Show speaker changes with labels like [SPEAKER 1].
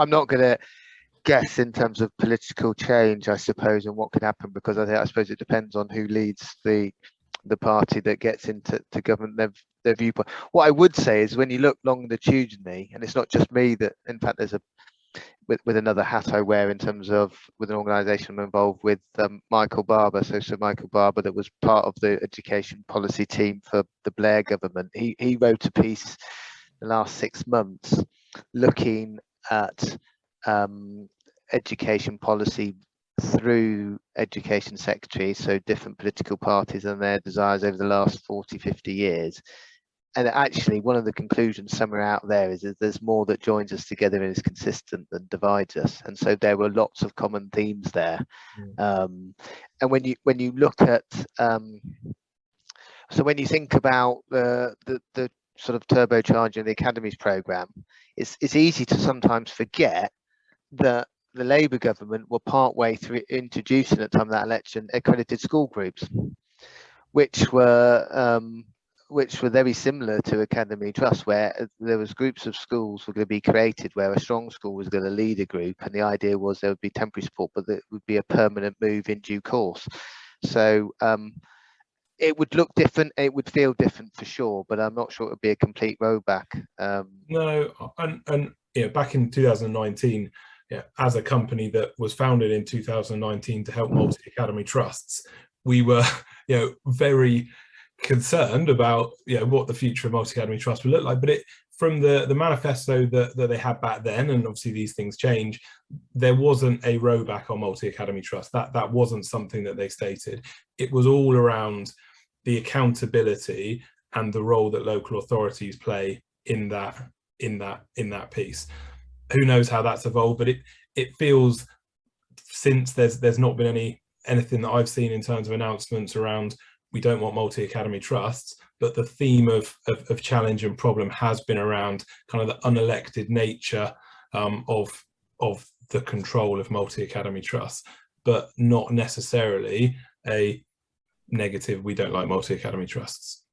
[SPEAKER 1] I'm not going to guess in terms of political change, I suppose, and what could happen, because I suppose it depends on who leads the party that gets into government, their viewpoint. What I would say is when you look longitudinally, and it's not just me that, in fact, there's a with another hat I wear in terms of with an organisation I'm involved with, Michael Barber. So Michael Barber, that was part of the education policy team for the Blair government. He wrote a piece the last 6 months looking at education policy through education secretaries, so different political parties and their desires over the last 40-50 years. And actually, one of the conclusions somewhere out there is that there's more that joins us together and is consistent than divides us. And so there were lots of common themes there. And when you look at, so when you think about the sort of turbocharging the academies program, it's easy to sometimes forget that the Labour government were partway through introducing at the time of that election accredited school groups, which were very similar to Academy Trust, where there was groups of schools were going to be created where a strong school was going to lead a group, and the idea was there would be temporary support, but it would be a permanent move in due course. So it would look different, it would feel different for sure, but I'm not sure it would be a complete rollback.
[SPEAKER 2] No, and back in 2019, as a company that was founded in 2019 to help multi-academy trusts, we were very concerned about what the future of multi-academy trust would look like. But from the manifesto that they had back then, and obviously these things change, there wasn't a rowback on multi-academy trust. That wasn't something that they stated. It was all around the accountability and the role that local authorities play in that piece. Who knows how that's evolved, but it feels, since there's not been anything that I've seen in terms of announcements around we don't want multi-academy trusts, but the theme of challenge and problem has been around kind of the unelected nature of the control of multi-academy trusts, but not necessarily a negative, we don't like multi-academy trusts.